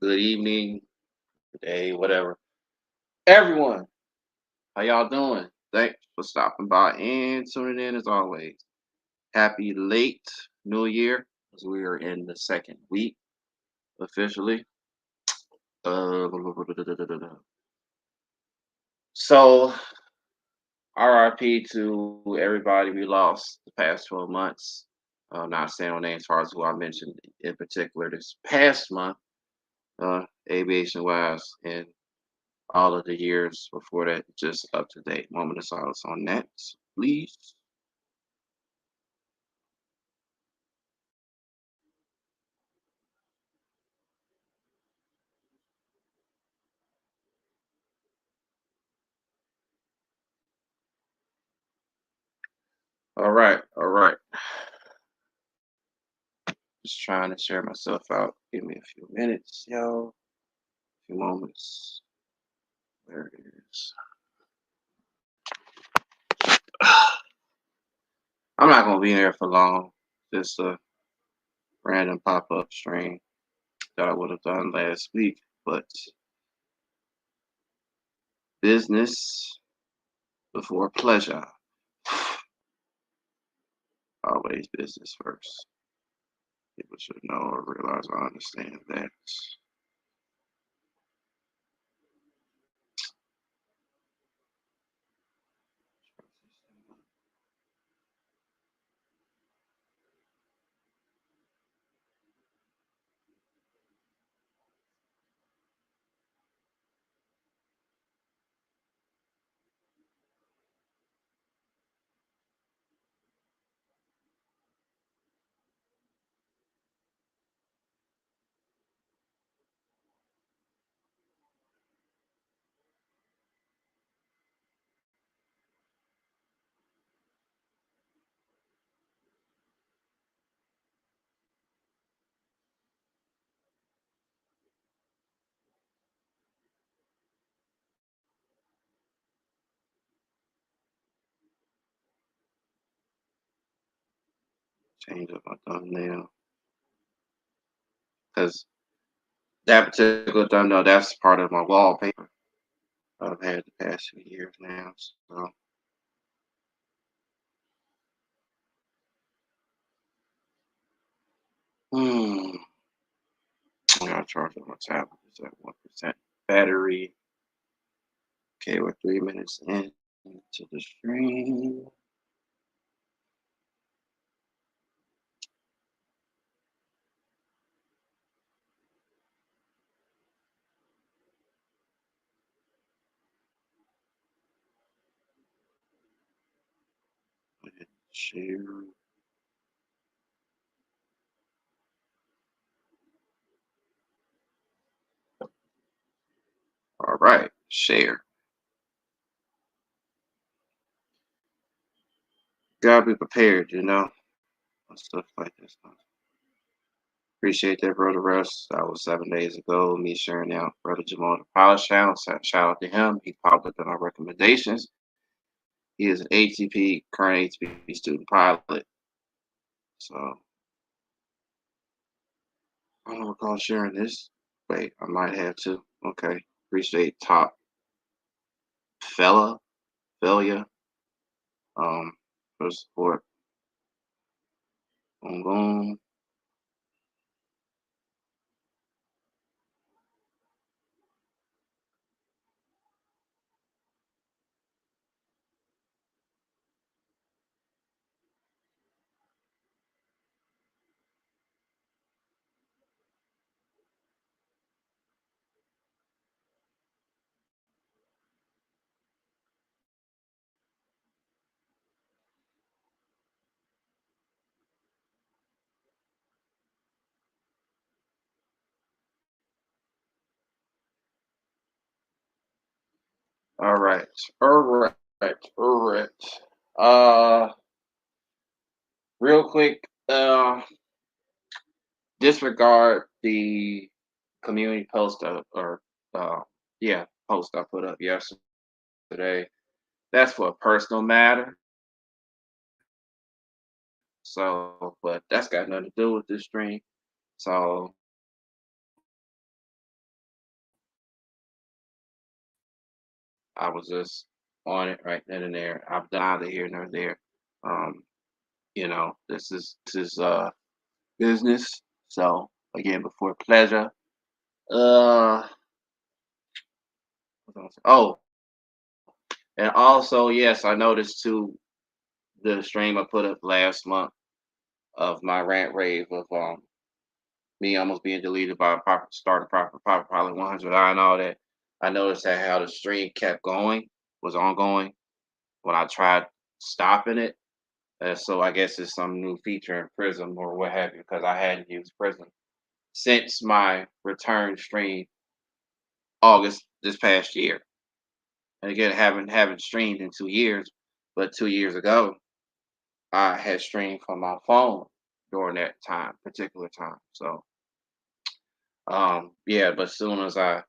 good evening, good day, whatever. Everyone, how y'all doing? Thanks for stopping by and tuning in as always. Happy late New Year, as we are in the second week officially. So, RIP to everybody we lost the past 12 months. Not saying no names as far as who I mentioned in particular this past month, aviation wise, and all of the years before that, just up to date. Moment of silence on that, please. All right, all right. Just trying to share myself out. Give me a few minutes, yo. A few moments. There it is. I'm not gonna be there for long. Just a random pop-up stream that I would have done last week, but business before pleasure. Always business first. People should know or realize or understand that. Change up my thumbnail because that particular thumbnail that's part of my wallpaper I've had the past few years now. So, hmm, I gotta charge up my tablet. It's at 1% battery. Okay, we're 3 minutes into the stream. Go ahead and share. All right, share. Gotta be prepared, stuff like this. Appreciate that, Brother Russ. That was 7 days ago. Me sharing out Brother Jamal the Pilot Shout. Shout out to him. He popped up in my recommendations. He is an ATP, current ATP student pilot. So I don't recall sharing this. Wait, I might have to. Okay. Appreciate top fella, failure, for support. Boom, boom. All right. All right. All right. Uh, real quick, disregard the community post or yeah, post I put up yesterday. That's for a personal matter. So, but that's got nothing to do with this stream. So I was just on it right then and there. I've done either here nor there. Um, this is business. So again, before pleasure. Uh, what else? Oh, and also yes, I noticed too the stream I put up last month of my rant rave of me almost being deleted by a proper starter proper pilot 100 and all that. I noticed that how the stream kept going, was ongoing when I tried stopping it. So I guess it's some new feature in Prism or what have you, because I hadn't used Prism since my return stream August this past year. And again, haven't streamed in 2 years, but 2 years ago I had streamed from my phone during that particular time. So yeah, but as soon as I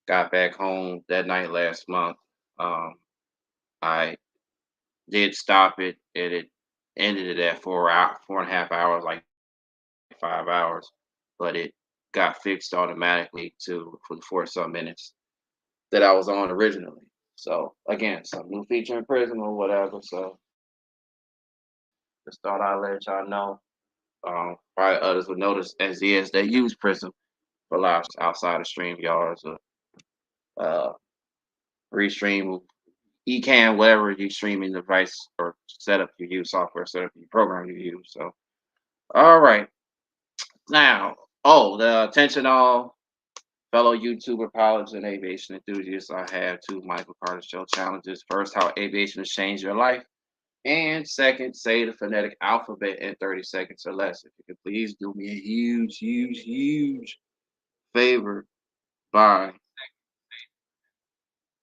got back home that night last month, um, I did stop it, and it ended it at 4.5 hours, like 5 hours, but it got fixed automatically to for the 40 some minutes that I was on originally. So again, some new feature in Prism or whatever. So just thought I'd let y'all know. Probably others would notice as is they use Prism for live outside of StreamYards or uh, Restream, Ecan, whatever you streaming device or setup you use, software setup you program you use. So all right, now the attention all fellow YouTuber pilots and aviation enthusiasts. I have two Michael Carter Show challenges. First, how aviation has changed your life. And second, say the phonetic alphabet in 30 seconds or less. If you could please do me a huge, huge, huge favor by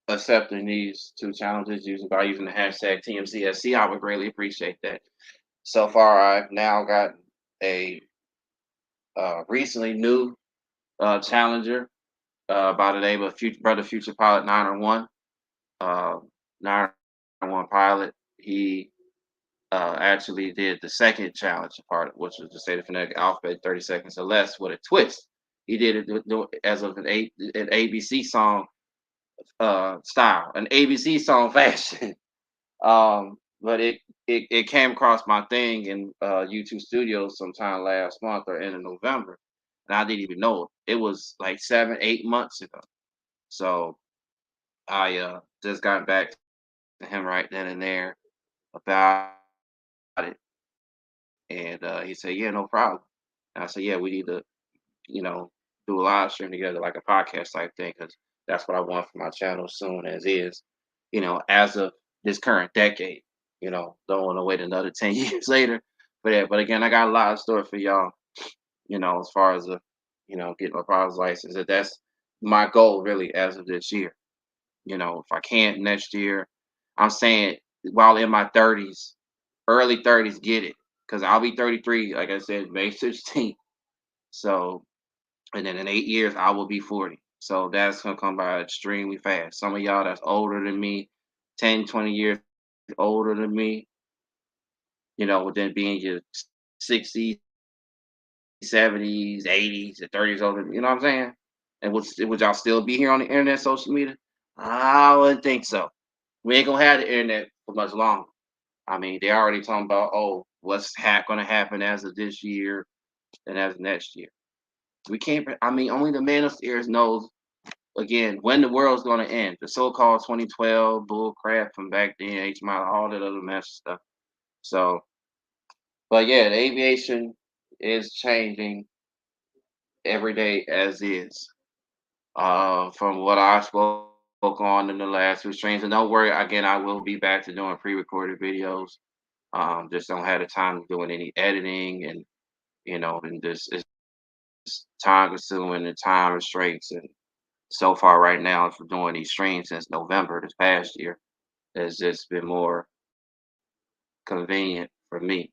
accepting these two challenges using by using the hashtag TMCSC, I would greatly appreciate that. So far, I've now got a recently new challenger by the name of Brother Future Pilot 901. Uh, 901 Pilot. He actually did the second challenge part, which was to say the phonetic alphabet in 30 seconds or less with a twist. He did it as of an ABC song style, an ABC song fashion. But it came across my thing in YouTube Studios sometime last month or end of November, and I didn't even know it. It was like 7, 8 months ago. So I just got back to him right then and there about it, and he said, "Yeah, no problem." And I said, "Yeah, we need to, you know, do a live stream together, like a podcast type thing, because that's what I want for my channel soon as is, as of this current decade. Don't want to wait another 10 years later. But yeah, but again, I got a lot of story for y'all. As far as getting my pilot's license, that's my goal really as of this year. If I can't next year, I'm saying while in my 30s, early 30s, get it, because I'll be 33, like I said, May 16th. So and then in 8 years I will be 40. So that's gonna come by extremely fast. Some of y'all that's older than me, 10, 20 years older than me, within being your 60s, 70s, 80s, and 30s older, you know what I'm saying? And would y'all still be here on the internet, social media? I wouldn't think so. We ain't gonna have the internet for much longer. I mean, they already talking about, oh, what's gonna happen as of this year and as of next year. We can't. I mean, only the man upstairs knows again when the world's going to end. The so-called 2012 bull crap from back then, HMI, all that other mess stuff. So, but yeah, the aviation is changing every day as is. From what I spoke on in the last two streams, and don't worry, again, I will be back to doing pre-recorded videos. Just don't have the time doing any editing, and this is time consuming and time restraints. And so far right now for doing these streams since November this past year has just been more convenient for me.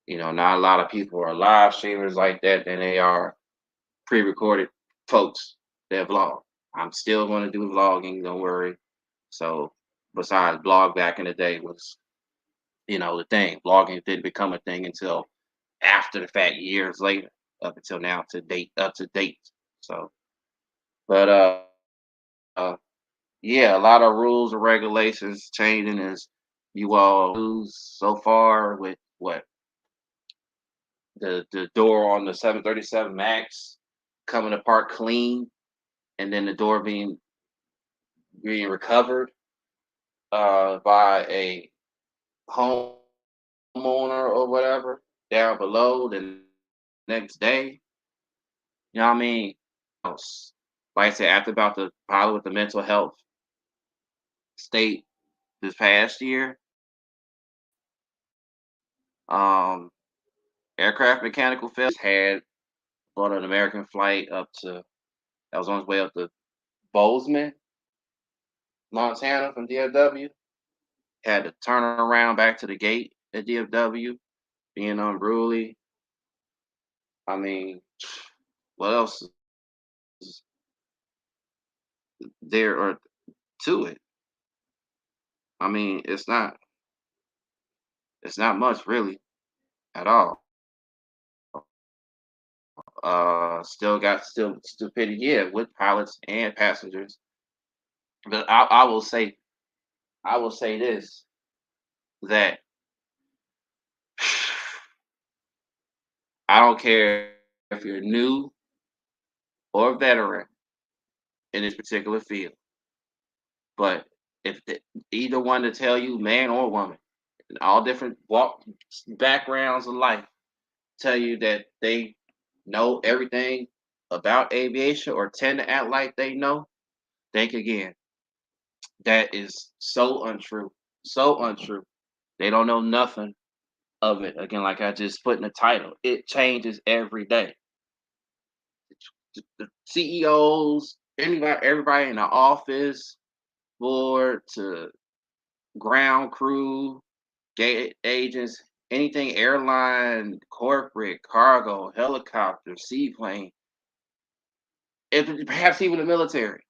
Not a lot of people are live streamers like that than they are pre-recorded folks that vlog. I'm still going to do vlogging, don't worry. So besides blog back in the day was, the thing. Vlogging didn't become a thing until after the fact, years later, up until now up to date. So, but Yeah, a lot of rules and regulations changing as you all lose so far with what the door on the 737 Max coming apart clean, and then the door being recovered by a homeowner or whatever down below the next day. You know what I mean? Else. Like I said, after about the probably with the mental health state this past year, um, aircraft mechanical failures had on an American flight up to that was on his way up to Bozeman, Montana from DFW. Had to turn around back to the gate at DFW, being unruly. I mean, what else is there or to it? I mean, it's not much really at all. Still got still stupidity, yeah, with pilots and passengers. But I will say this that I don't care if you're new or a veteran in this particular field, but if either one to tell you, man or woman, in all different walk backgrounds of life, tell you that they know everything about aviation or tend to act like they know, think again. That is so untrue. So untrue. They don't know nothing of it. Again, like I just put in the title, it changes every day. The CEOs, everybody in the office, board to ground crew, gate agents, anything airline, corporate, cargo, helicopter, seaplane, if perhaps even the military.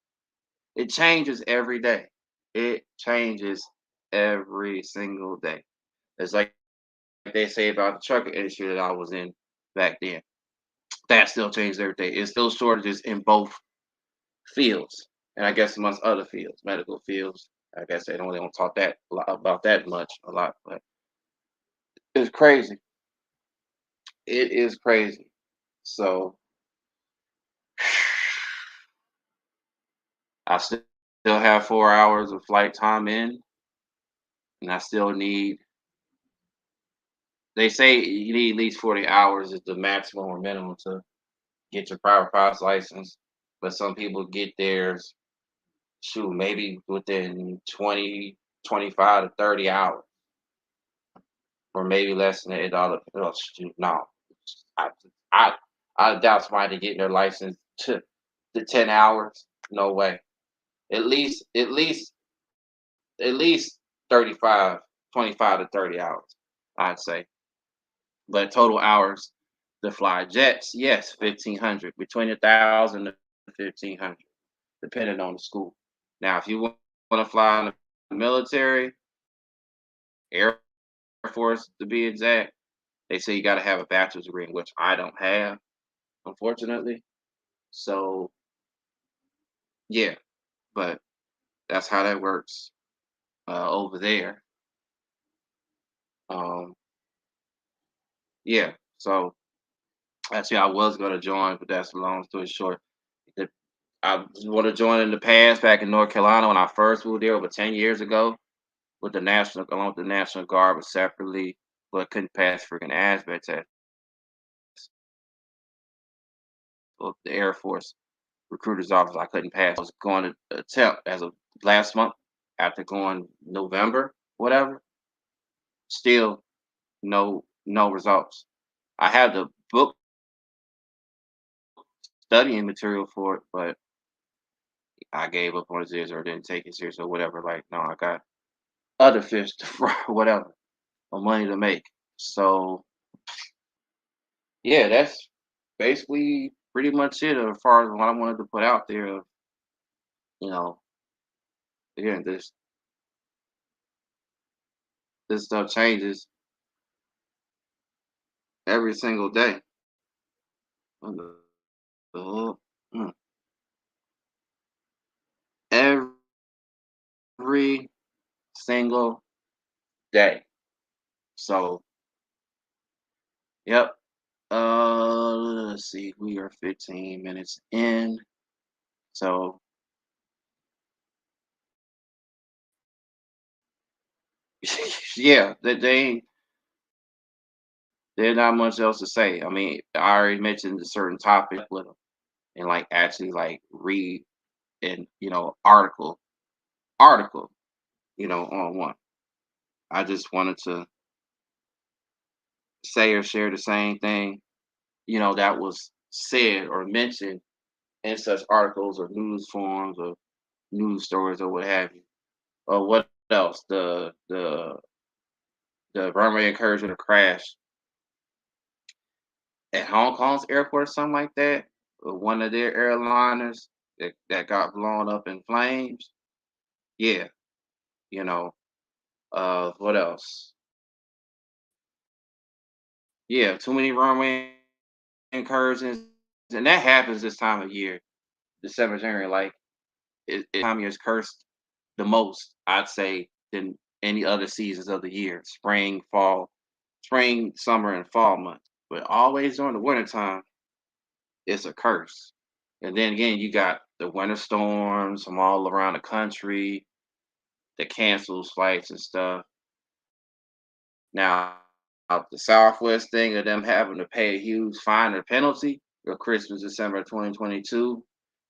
It changes every day. It changes every single day. It's like they say about the trucking industry that I was in back then. That still changes every day. It's still shortages in both fields, and I guess amongst other fields, medical fields. I guess they don't talk that about that much a lot, but it's crazy. It is crazy. So I still have 4 hours of flight time in, and I still need. They say you need at least 40 hours is the maximum or minimum to get your private pilot's license, but some people get theirs, shoot, maybe within 20, 25 to 30 hours, or maybe less than that. Shoot, no, I, I, I doubt somebody getting their license to 10 hours. No way. At least 35, 25 to 30 hours, I'd say. But total hours to fly jets, yes, 1,500, between 1,000 to 1,500, depending on the school. Now, if you want to fly in the military, Air Force to be exact, they say you got to have a bachelor's degree, which I don't have, unfortunately. So, yeah, but that's how that works over there. Um, yeah, so actually, I was going to join, but that's a long story short. The- I want to join in the past back in North Carolina when I first moved there over 10 years ago with the National, along with the National Guard, but separately, but couldn't pass freaking ASVAB test. Well, the Air Force recruiter's office, I couldn't pass. I was going to attempt as of last month after going November, whatever. Still no results. I had the book studying material for it, but I gave up on it serious or didn't take it serious or whatever. Like, no, I got other fish to fry, whatever, or money to make. So yeah, that's basically pretty much it as far as what I wanted to put out there. You know, again, this stuff changes every single day. What the hell? Mm. Every every single day. So, yep. Let's see. We are 15 minutes in. So, yeah, they ain't there's not much else to say. I mean, I already mentioned a certain topic with them, and like actually like read and article on one. I just wanted to say or share the same thing that was said or mentioned in such articles or news forms or news stories or what have you. Or what else? The runway incursion or crash at Hong Kong's airport or something like that. One of their airliners that got blown up in flames. Yeah, you know. What else? Yeah, too many runway incursions, and that happens this time of year, December, January. Like time of year is cursed the most, I'd say, than any other seasons of the year. Spring, summer, and fall months. But always during the wintertime, it's a curse. And then again, you got the winter storms from all around the country that cancels flights and stuff. Now, the Southwest thing of them having to pay a huge fine or penalty for Christmas, December 2022.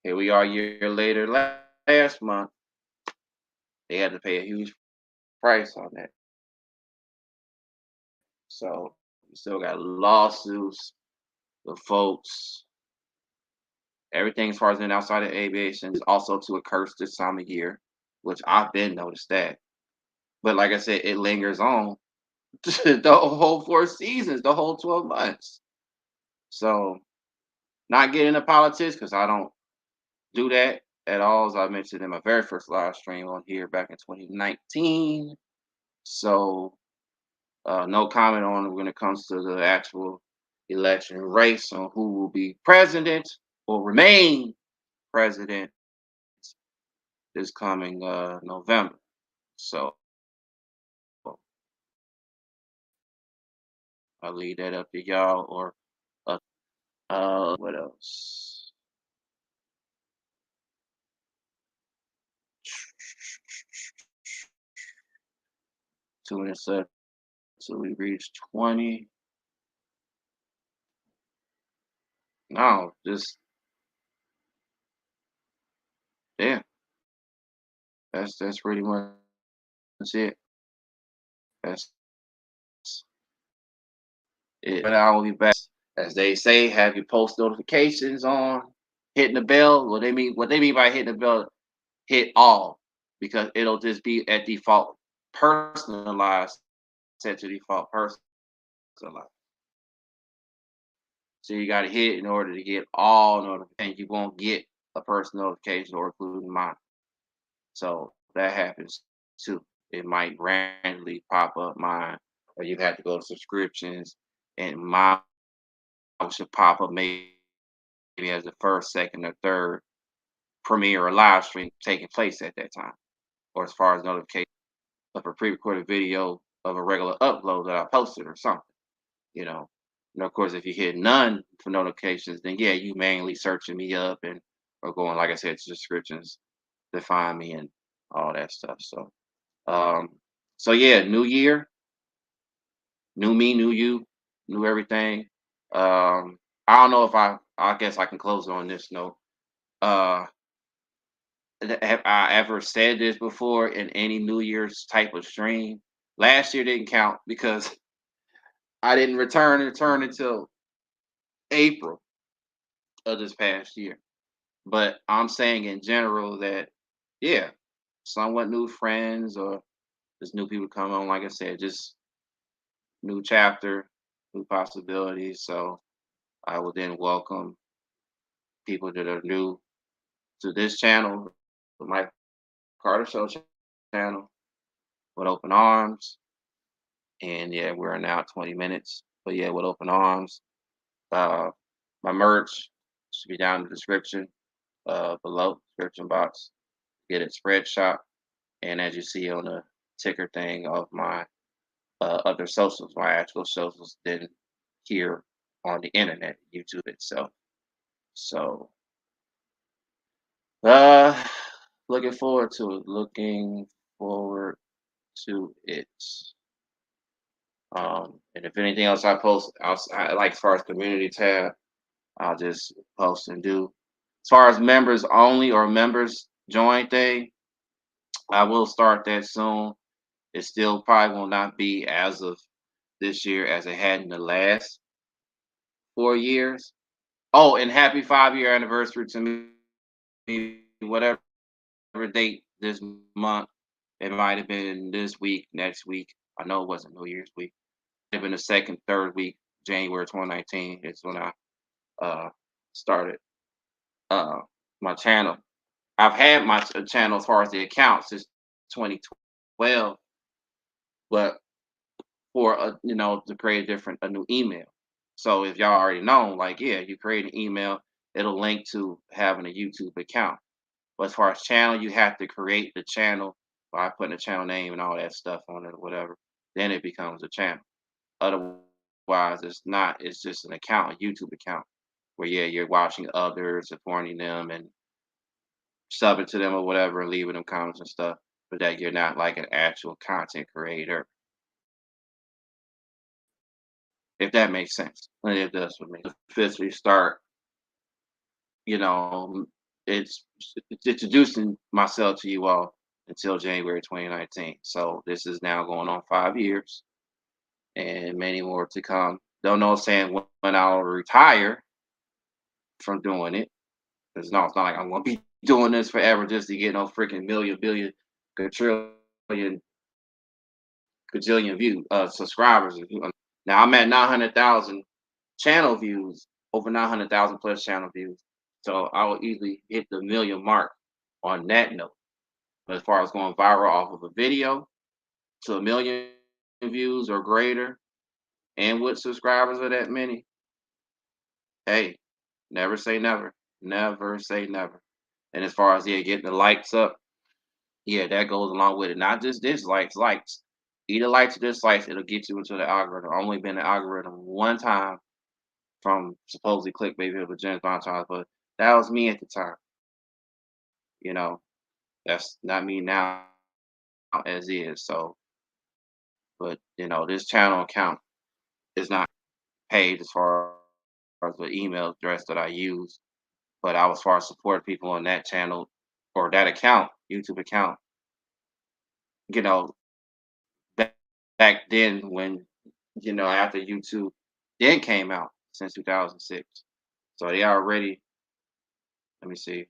Here we are a year later, last month, they had to pay a huge price on that. So we still got lawsuits, the folks, everything as far as in outside of aviation is also to a curse this time of year, which I've been noticed that. But like I said, it lingers on the whole 4 seasons, the whole 12 months. So not getting into politics because I don't do that at all, as I mentioned in my very first live stream on here back in 2019. So no comment on when it comes to the actual election race on who will be president or remain president this coming November. So I'll leave that up to y'all or what else? 2 minutes left. So we reached 20. No, just yeah, that's pretty much it. That's it. But I will be back. As they say, have your post notifications on, hitting the bell. What they mean by hitting the bell, hit all, because it'll just be at default personalized, set to default personalized. So you got to hit in order to get all notifications. You won't get a personal notification or including mine. So that happens too. It might randomly pop up mine, or you have to go to subscriptions, and mine should pop up maybe as the first, second, or third premiere or live stream taking place at that time, or as far as notification of a pre-recorded video of a regular upload that I posted or something. You know, and of course, if you hit none for notifications, then yeah, you manually searching me up and or going like I said to descriptions to find me and all that stuff. Um, so yeah, new year, new me, new you, new everything. I don't know if I guess I can close on this note. Uh, have I ever said this before in any New Year's type of stream? Last year didn't count because I didn't return until April of this past year. But I'm saying in general that yeah, somewhat new friends or just new people come on. Like I said, just new chapter, new possibilities. So I will then welcome people that are new to this channel, the Mike Carter Show channel, with open arms. And yeah, we're now 20 minutes. But yeah, with open arms. Uh, my merch should be down in the description below, description box. Get it, spread shop. And as you see on the ticker thing of my other socials, my actual socials, than here on the internet, YouTube itself. So, uh, looking forward to it. Looking forward to it. And if anything else I post outside, like as far as community tab, I'll just post and do. As far as members only or members join thing, I will start that soon. It still probably will not be as of this year as it had in the last 4 years. Oh, and happy 5 year anniversary to me, whatever date this month. It might have been this week, next week. I know it wasn't New Year's week. It have been the second, third week, January 2019 is when I uh started uh my channel. I've had my channel as far as the account since 2012, but for to create a new email. So if y'all already know, like yeah, you create an email, it'll link to having a YouTube account. But as far as channel, you have to create the channel by putting a channel name and all that stuff on it or whatever. Then it becomes a channel. Otherwise, it's not. It's just an account, a YouTube account, where yeah, you're watching others, supporting them, and subbing to them or whatever, and leaving them comments and stuff. But that you're not like an actual content creator, if that makes sense. And it does for me. Officially start, you know, it's introducing myself to you all until January 2019. So this is now going on 5 years and many more to come. Don't know saying when I'll retire from doing it. Because no, it's not like I'm gonna be doing this forever just to get no freaking million, billion, quadrillion, gajillion view subscribers. Now I'm at 900,000 channel views, over 900,000 plus channel views. So I will easily hit the million mark on that note. But as far as going viral off of a video to a million views or greater, and with subscribers of that many, hey, never say never. Never say never. And as far as yeah, getting the likes up, yeah, that goes along with it. Not just dislikes, likes. Either likes or dislikes, it'll get you into the algorithm. I've only been in the algorithm one time from supposedly clickbait video with James Bond times, but that was me at the time. You know, that's not me now as is. So, but this channel account is not paid as far as the email address that I use. But I was far as support people on that channel or that account, YouTube account, you know, back, back then when, after YouTube then came out since 2006. So they already, let me see,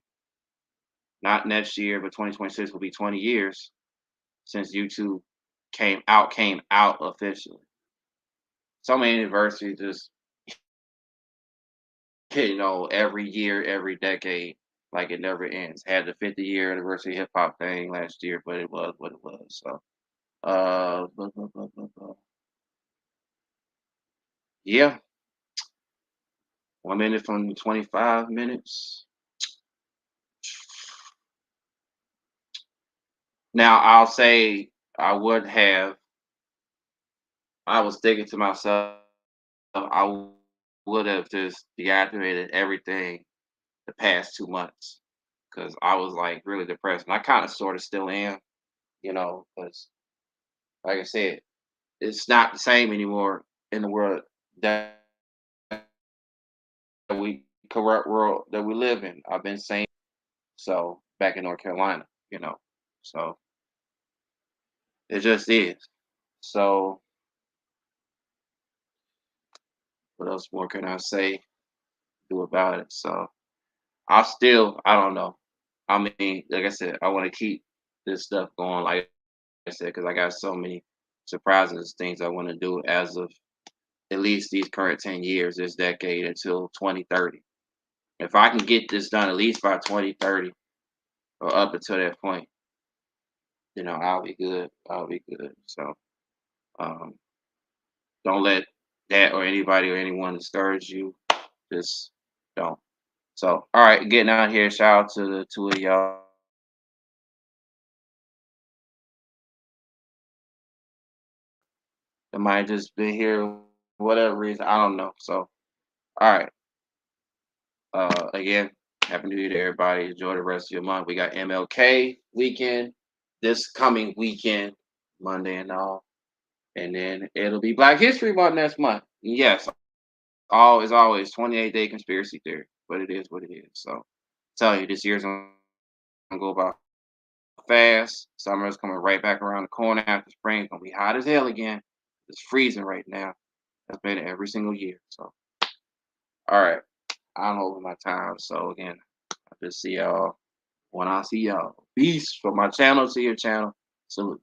not next year, but 2026 will be 20 years since YouTube came out officially. So many anniversaries just every year, every decade, like it never ends. Had the 50-year anniversary hip hop thing last year, but it was what it was. So blah, blah, blah, blah, blah. Yeah, 1 minute from 25 minutes. Now I'll say I would have. I was thinking to myself, would have just deactivated everything the past 2 months because I was like really depressed, and I kind of sort of still am, because like I said, it's not the same anymore in the world that we corrupt world that we live in. I've been saying so back in North Carolina, so it just is. So what else more can I say do about it? So I don't know. I mean, like I said, I want to keep this stuff going. Like I said, because I got so many surprises, things I want to do as of at least these current 10 years, this decade until 2030. If I can get this done at least by 2030 or up until that point, I'll be good. I'll be good. So um, don't let that or anybody or anyone discourage you. Just don't. So, all right, getting out here. Shout out to the two of y'all. It might just be here, whatever reason. I don't know. So, all right. Again, Happy New Year to everybody. Enjoy the rest of your month. We got MLK weekend this coming weekend, Monday and all. And then it'll be Black History Month next month. Yes, all is always 28-day conspiracy theory, but it is what it is. So, tell you, this year's gonna go by fast. Summer's coming right back around the corner after spring. It's gonna be hot as hell again. It's freezing right now. That's been every single year. So, all right, I'm over my time. So again, I just see y'all when I see y'all. Peace from my channel to your channel. Salute.